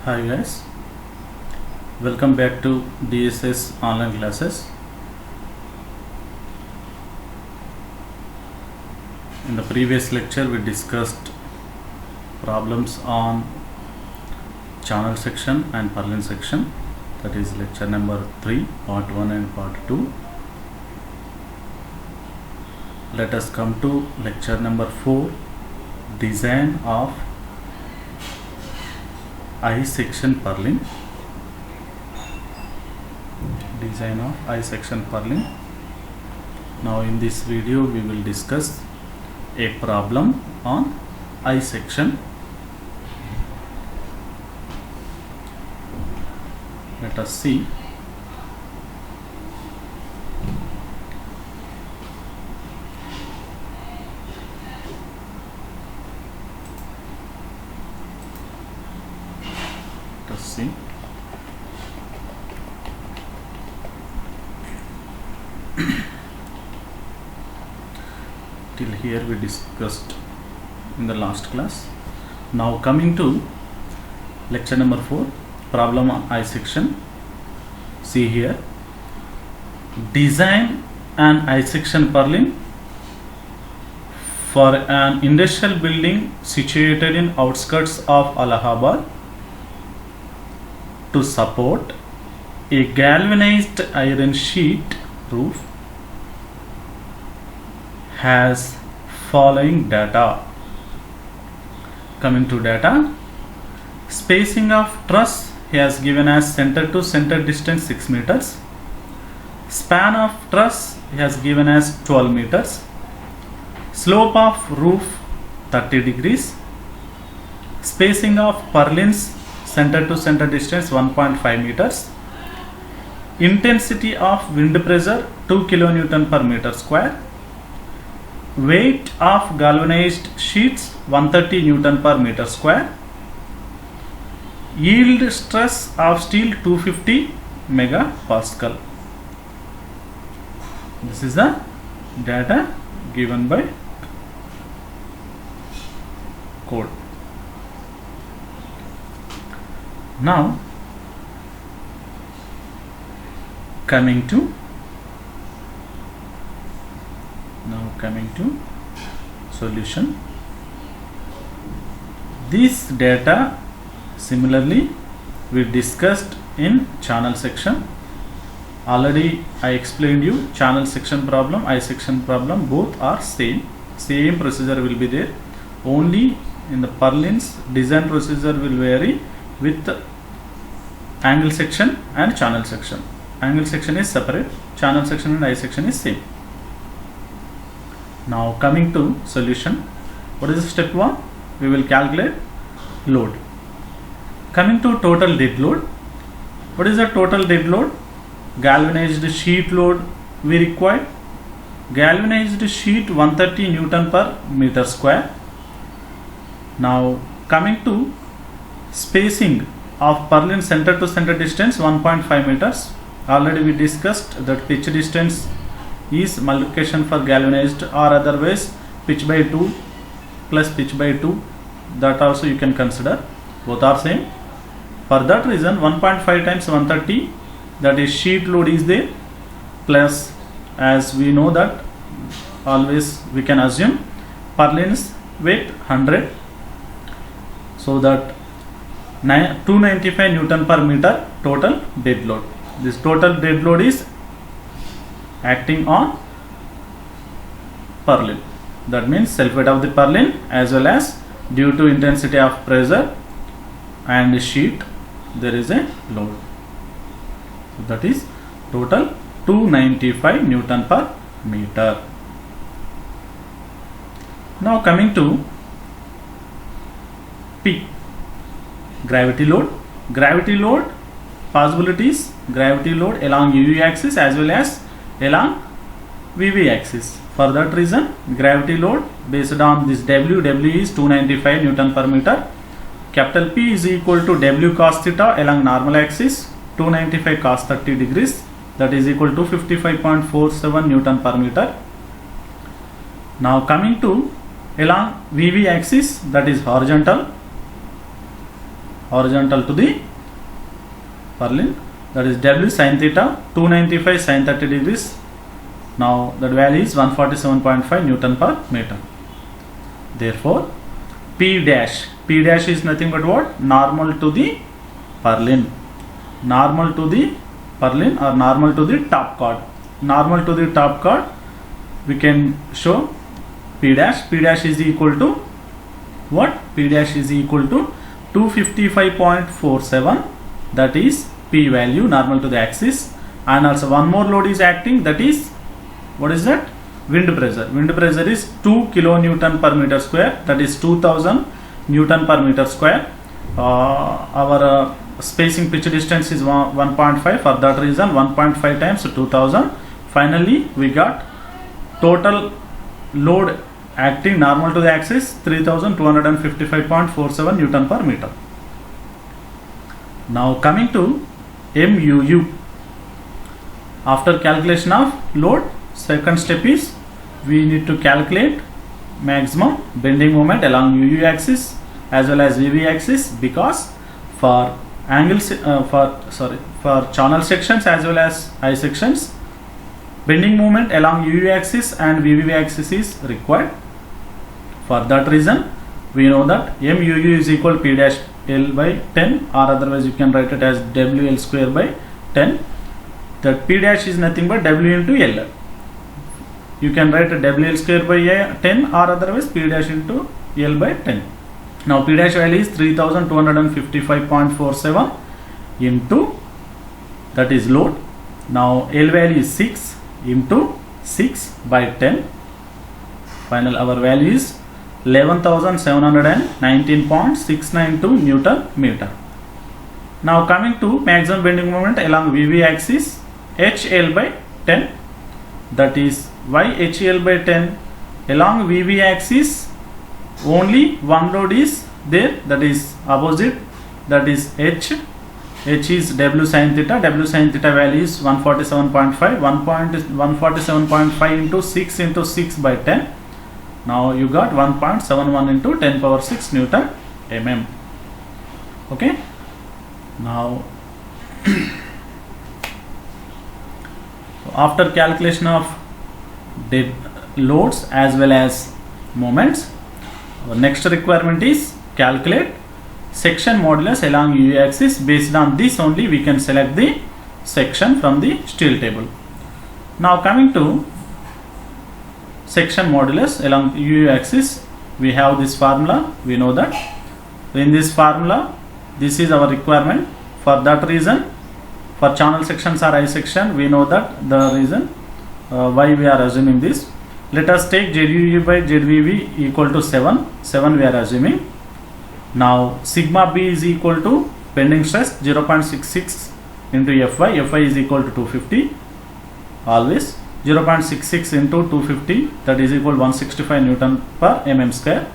Hi guys, welcome back to DSS online classes. In the previous lecture we discussed problems on channel section and purlin section, that is lecture number 3 part 1 and part 2. Let us come to lecture number 4, design of I section purlin. Design of I section purlin. Now in this video we will discuss a problem on I section. Let us see. See, till here we discussed in the last class. Now coming to lecture number 4, problem on I section. See here, design an I section purlin for an industrial building situated in outskirts of Allahabad to support a galvanized iron sheet roof has following data. Coming to data, spacing of truss he has given as center to center distance 6 meters, span of truss he has given as 12 meters, slope of roof 30 degrees, spacing of purlins center to center distance 1.5 meters, intensity of wind pressure 2 kilonewton per meter square, weight of galvanized sheets 130 newton per meter square, yield stress of steel 250 megapascal. This is the data given by code. Now coming to solution. This data similarly we discussed in channel section. Already I explained you channel section problem, I section problem, both are same procedure will be there. Only in the purlins design procedure will vary with angle section and channel section. Angle section is separate, channel section and I section is same. Now coming to solution, what is step 1? We will calculate load. Coming to total dead load, what is the total dead load? Galvanized sheet load we require. Galvanized sheet 130 newton per meter square. Now coming to spacing of purlin center to center distance 1.5 meters. Already we discussed that pitch distance is multiplication for galvanized, or otherwise pitch by 2 plus pitch by 2, that also you can consider, both are same. For that reason 1.5 times 130, that is sheet load is there, plus as we know that always we can assume purlins weight 100, so that 295 newton per meter total dead load. This total dead load is acting on purlin, that means self weight of the purlin as well as due to intensity of pressure and sheet there is a load. So that is total 295 newton per meter. Now coming to P, gravity load. Gravity load possibilities, gravity load along UV axis as well as along VV axis. For that reason gravity load based on this W is 295 newton per meter. Capital P is equal to W cos theta along normal axis 295 cos 30 degrees, that is equal to 55.47 newton per meter. Now coming to along VV axis, that is horizontal horizontal to the purlin, that is W sin theta 295 sin 30 degrees. Now that value is 147.5 Newton per meter. Therefore P dash is nothing but what? Normal to the purlin, normal to the purlin or normal to the top chord. Normal to the top chord, we can show P dash is equal to what? P dash is equal to 255.47, that is P value normal to the axis. And also one more load is acting, that is, what is that? Wind pressure. Wind pressure is 2 kilonewton per meter square, that is 2000 Newton per meter square. Our spacing pitch distance is 1.5, for that reason 1.5 times 2000. Finally we got total load acting normal to the axis 3255.47 Newton per meter. Now coming to MUU. After calculation of load, second step is we need to calculate maximum bending moment along UU axis as well as VV axis, because for angles for channel sections as well as I sections, bending moment along UU axis and VV axis is required. For that reason we know that MUU is equal P dash L by 10, or otherwise you can write it as WL square by 10. That P dash is nothing but W into L. You can write a WL square by 10, or otherwise P dash into L by 10. Now P dash value is 3255.47 into, that is load. Now L value is 6 into 6 by 10. Final our value is 11,719.692 Newton meter. Now coming to maximum bending moment along VV axis, HL by 10, that is why HL by 10? Along VV axis only one load is there, that is opposite, that is H. H is W sin theta. W sin theta value is 147.5. 147.5 into 6 into 6 by 10. Now you got 1.71 into 10 power 6 Newton mm. Okay. Now after calculation of dead loads as well as moments, our next requirement is calculate section modulus along UU axis. Based on this only we can select the section from the steel table. Now coming to section modulus along UU axis, we have this formula. We know that in this formula this is our requirement. For that reason, for channel sections or I section, we know that the reason why we are assuming this. Let us take ZUU by ZVV equal to 7 we are assuming. Now sigma B is equal to bending stress 0.66 into Fy. Fy is equal to 250, always 0.66 into 250, that is equal 165 Newton per mm square.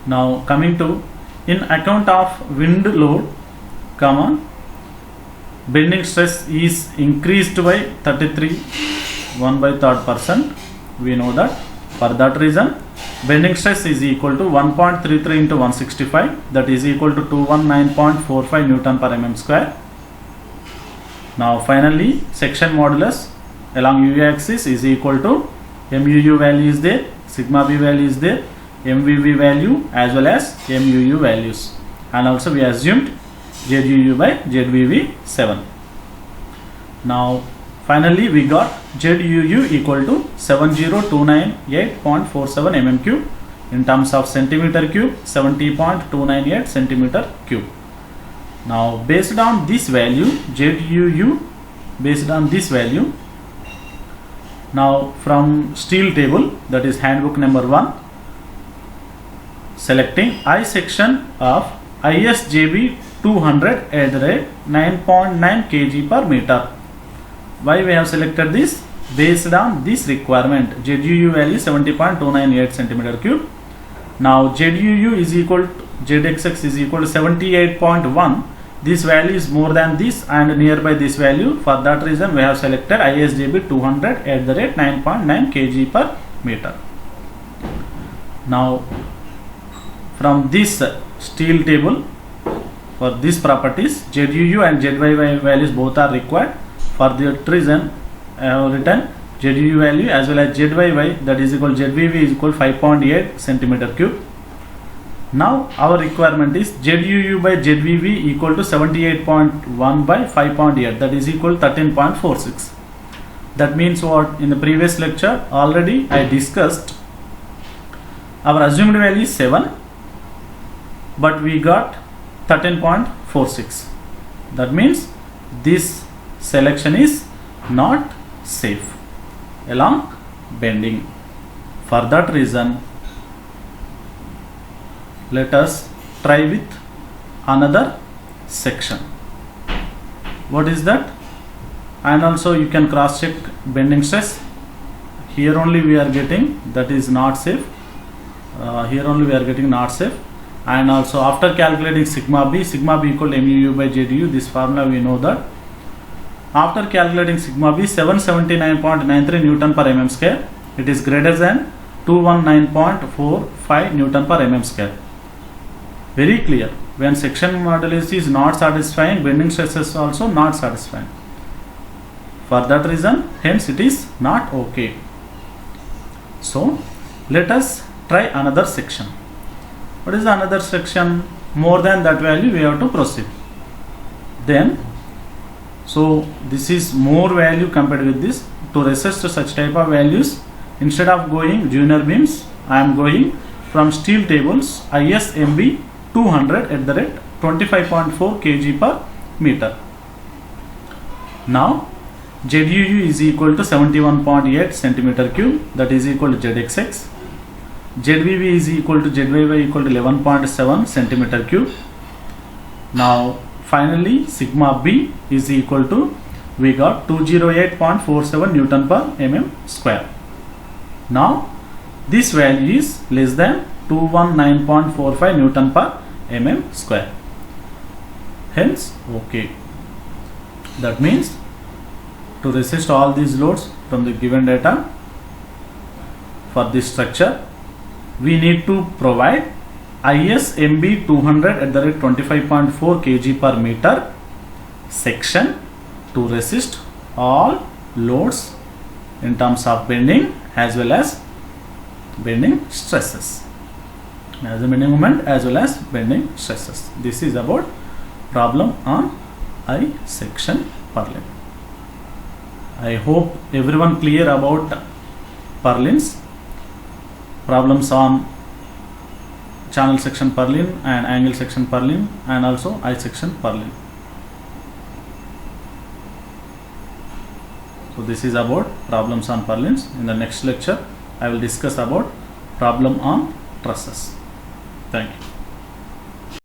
Now coming to, in account of wind load, bending stress is increased by 33 1/3%. We know that. For that reason bending stress is equal to 1.33 into 165, that is equal to 219.45 Newton per mm square. Now finally section modulus along UU axis is equal to MUU value is there, sigma B value is there, MVV value as well as MUU values, and also we assumed ZUU by ZVV 7. Now finally we got ZUU equal to 70,298.47 mm cube, in terms of centimeter cube 70.298 centimeter cube. Now based on this value ZUU, based on this value, now from steel table, that is handbook number 1, selecting I section of ISJB 200 at the rate 9.9 kg per meter. Why we have selected this? Based on this requirement, ZUU value 70.298 centimeter cube. Now ZUU is equal to ZXX is equal to 78.1. This value is more than this and nearby this value. For that reason we have selected ISJB 200 at the rate 9.9 kg per meter. Now from this steel table for these properties, ZUU and ZYY values both are required. For that reason, I have written ZUU value as well as ZYY, that is equal ZVV is equal 5.8 centimeter cube. Now our requirement is ZUU by ZVV equal to 78.1 by 5.8, that is equal 13.46. That means what? In the previous lecture already I discussed, our assumed value is 7, but we got 13.46. That means this selection is not safe along bending. For that reason, let us try with another section. What is that? And also you can cross check bending stress. Here only we are getting that is not safe. Here only we are getting not safe. And also after calculating sigma b equal to MUU by ZUU, this formula we know that. After calculating sigma b, 779.93 Newton per mm square, it is greater than 219.45 Newton per mm square. Very clear. When section modulus is not satisfying, bending stress is also not satisfying. For that reason, hence it is not okay. So let us try another section. What is another section? More than that value we have to proceed. Then, so this is more value compared with this. To resist such type of values, instead of going junior beams, I am going from steel tables ISMB 200 at the rate 25.4 kg per meter. Now ZUU is equal to 71.8 centimeter cube, that is equal to ZXX. ZVV is equal to ZYY equal to 11.7 centimeter cube. Now finally sigma b is equal to, we got 208.47 Newton per mm square. Now this value is less than 219.45 Newton per mm square. Hence okay. That means to resist all these loads from the given data for this structure, we need to provide ISMB 200 at the rate 25.4 kg per meter section to resist all loads in terms of bending as well as bending stresses, as a bending moment as well as bending stresses. This is about problem on I section purlin. I hope everyone clear about purlins, problems on channel section purlin and angle section purlin and also I section purlin. So this is about problems on purlins. In the next lecture I will discuss about problem on trusses. Thank you.